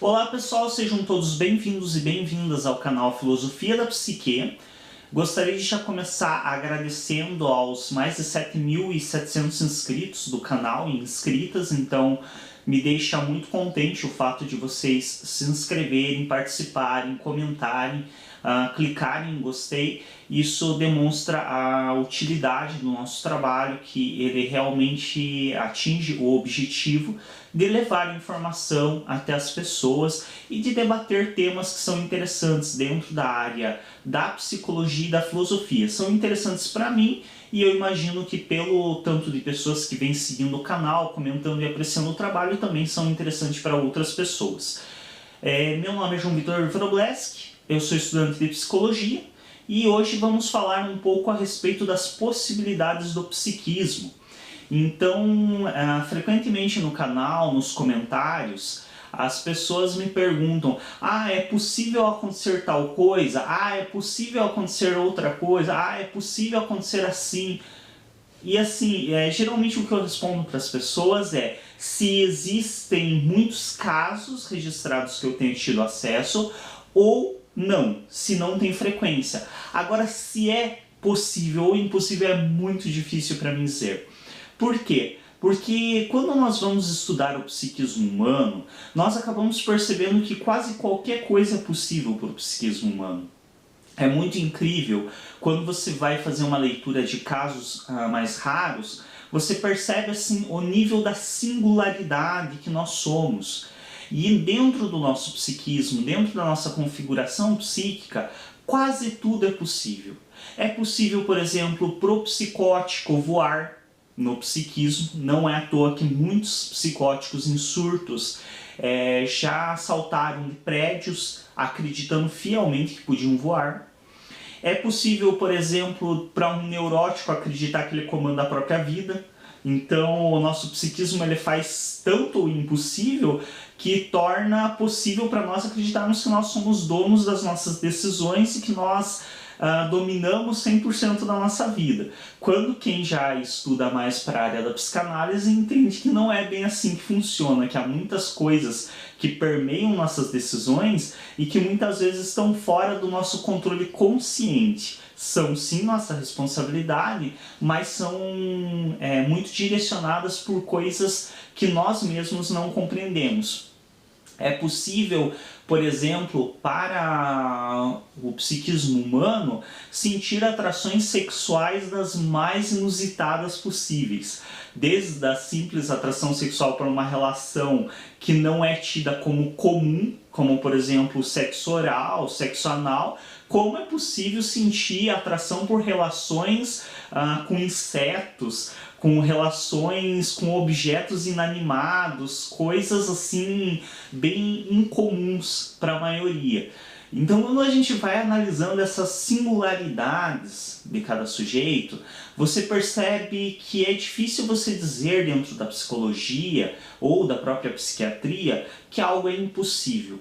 Olá pessoal, sejam todos bem-vindos e bem-vindas ao canal Filosofia da Psique. Gostaria de já começar agradecendo aos mais de 7.700 inscritos do canal e inscritas, então me deixa muito contente o fato de vocês se inscreverem, participarem, comentarem, clicarem em gostei. Isso demonstra a utilidade do nosso trabalho, que ele realmente atinge o objetivo de levar informação até as pessoas e de debater temas que são interessantes dentro da área da psicologia e da filosofia. São interessantes para mim e eu imagino que pelo tanto de pessoas que vêm seguindo o canal, comentando e apreciando o trabalho, também são interessantes para outras pessoas. Meu nome é João Vitor Wrobleski, eu sou estudante de psicologia e hoje vamos falar um pouco a respeito das possibilidades do psiquismo. Então, frequentemente no canal, nos comentários, as pessoas me perguntam: é possível acontecer tal coisa? É possível acontecer outra coisa? É possível acontecer assim? E assim, geralmente o que eu respondo para as pessoas é: se existem muitos casos registrados que eu tenho tido acesso, ou não, se não tem frequência. Agora, se é possível ou impossível, é muito difícil para mim dizer. Por quê? Porque quando nós vamos estudar o psiquismo humano, nós acabamos percebendo que quase qualquer coisa é possível para o psiquismo humano. É muito incrível, quando você vai fazer uma leitura de casos mais raros, você percebe assim o nível da singularidade que nós somos. E dentro do nosso psiquismo, dentro da nossa configuração psíquica, quase tudo é possível. É possível, por exemplo, para o psicótico voar. No psiquismo, não é à toa que muitos psicóticos em surtos já saltaram de prédios acreditando fielmente que podiam voar. É possível, por exemplo, para um neurótico acreditar que ele comanda a própria vida. Então o nosso psiquismo ele faz tanto o impossível que torna possível para nós acreditarmos que nós somos donos das nossas decisões e que nós dominamos 100% da nossa vida. Quando quem já estuda mais para a área da psicanálise entende que não é bem assim que funciona, que há muitas coisas que permeiam nossas decisões e que muitas vezes estão fora do nosso controle consciente. São sim nossa responsabilidade, mas são muito direcionadas por coisas que nós mesmos não compreendemos. É possível, por exemplo, para o psiquismo humano, sentir atrações sexuais das mais inusitadas possíveis. Desde a simples atração sexual para uma relação que não é tida como comum, como por exemplo o sexo oral, o sexo anal, como é possível sentir atração por relações com insetos, com relações com objetos inanimados, coisas assim bem incomuns para a maioria. Então, quando a gente vai analisando essas singularidades de cada sujeito, você percebe que é difícil você dizer dentro da psicologia ou da própria psiquiatria que algo é impossível.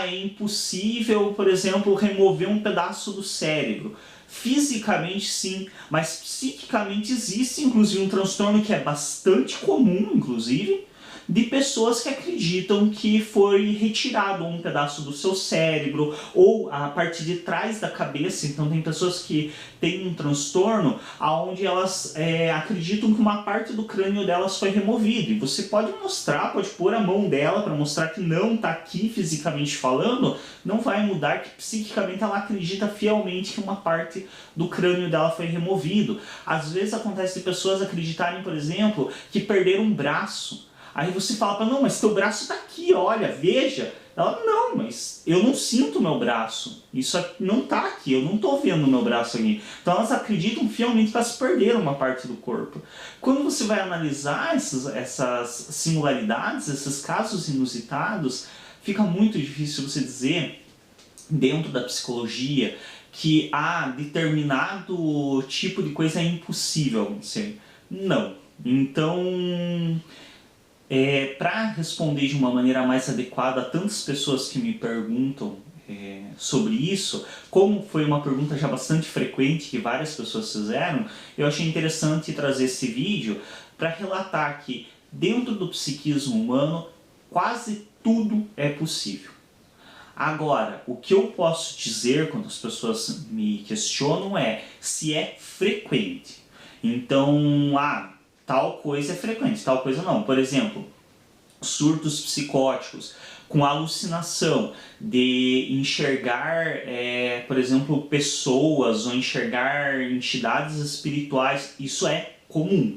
É impossível, por exemplo, remover um pedaço do cérebro. Fisicamente sim, mas psiquicamente existe inclusive um transtorno que é bastante comum, inclusive, de pessoas que acreditam que foi retirado um pedaço do seu cérebro ou a parte de trás da cabeça. Então tem pessoas que têm um transtorno onde elas acreditam que uma parte do crânio delas foi removida. E você pode mostrar, pode pôr a mão dela para mostrar que não está aqui fisicamente falando, não vai mudar que psiquicamente ela acredita fielmente que uma parte do crânio dela foi removido. Às vezes acontece de pessoas acreditarem, por exemplo, que perderam um braço. Aí você fala, não, mas teu braço está aqui, olha, veja. Ela, não, mas eu não sinto meu braço. Isso não está aqui, eu não estou vendo o meu braço aqui. Então elas acreditam fielmente que elas perderam uma parte do corpo. Quando você vai analisar essas singularidades, esses casos inusitados, fica muito difícil você dizer, dentro da psicologia, que determinado tipo de coisa é impossível acontecer. Não. Então, para responder de uma maneira mais adequada a tantas pessoas que me perguntam sobre isso, como foi uma pergunta já bastante frequente que várias pessoas fizeram, eu achei interessante trazer esse vídeo para relatar que dentro do psiquismo humano quase tudo é possível. Agora, o que eu posso dizer quando as pessoas me questionam é se é frequente. Então, tal coisa é frequente, tal coisa não. Por exemplo, surtos psicóticos com alucinação de enxergar, por exemplo, pessoas ou enxergar entidades espirituais, isso é comum.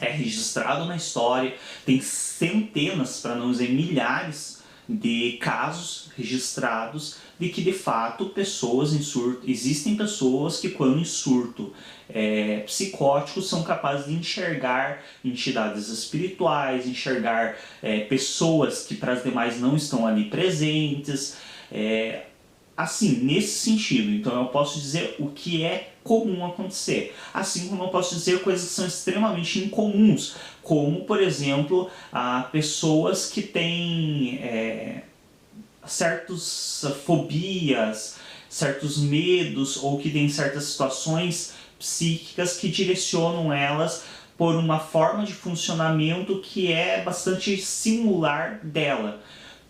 É registrado na história, tem centenas, para não dizer milhares, de casos registrados de que de fato pessoas em surto, existem pessoas que quando em surto psicóticos são capazes de enxergar entidades espirituais, enxergar pessoas que para as demais não estão ali presentes, assim, nesse sentido. Então eu posso dizer o que é comum acontecer, assim como eu posso dizer coisas que são extremamente incomuns, como por exemplo pessoas que têm certas fobias, certos medos ou que têm certas situações psíquicas que direcionam elas por uma forma de funcionamento que é bastante similar dela.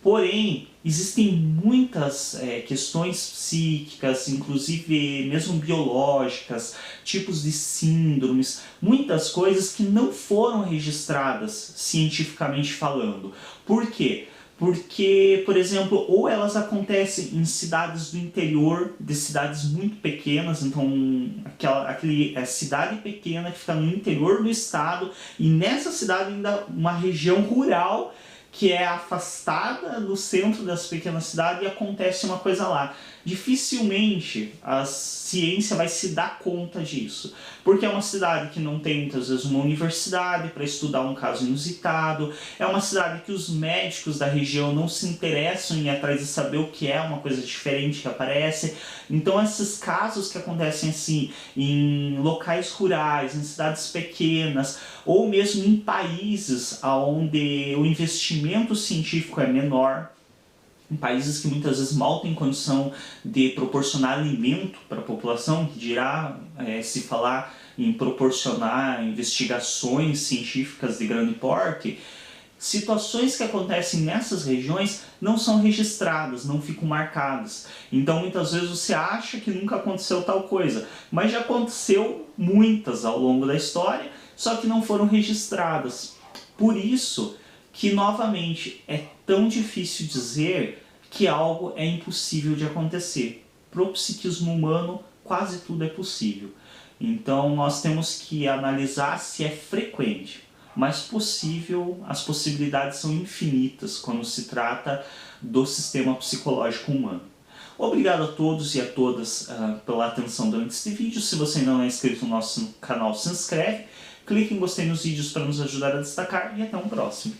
Porém, existem muitas questões psíquicas, inclusive mesmo biológicas, tipos de síndromes, muitas coisas que não foram registradas cientificamente falando. Por quê? Porque, por exemplo, ou elas acontecem em cidades do interior, de cidades muito pequenas, então aquela cidade pequena que fica no interior do estado, e nessa cidade ainda uma região rural que é afastada do centro das pequenas cidades e acontece uma coisa lá. Dificilmente a ciência vai se dar conta disso, porque é uma cidade que não tem muitas vezes uma universidade para estudar um caso inusitado, é uma cidade que os médicos da região não se interessam em ir atrás de saber o que é uma coisa diferente que aparece. Então esses casos que acontecem assim em locais rurais, em cidades pequenas, ou mesmo em países onde o investimento científico é menor, em países que muitas vezes mal têm condição de proporcionar alimento para a população, que dirá se falar em proporcionar investigações científicas de grande porte, situações que acontecem nessas regiões não são registradas, não ficam marcadas. Então muitas vezes você acha que nunca aconteceu tal coisa, mas já aconteceu muitas ao longo da história, só que não foram registradas. Por isso que, novamente, é tão difícil dizer que algo é impossível de acontecer. Para o psiquismo humano, quase tudo é possível. Então nós temos que analisar se é frequente, mas possível, as possibilidades são infinitas quando se trata do sistema psicológico humano. Obrigado a todos e a todas pela atenção durante este vídeo. Se você ainda não é inscrito no nosso canal, se inscreve, clique em gostei nos vídeos para nos ajudar a destacar e até um próximo.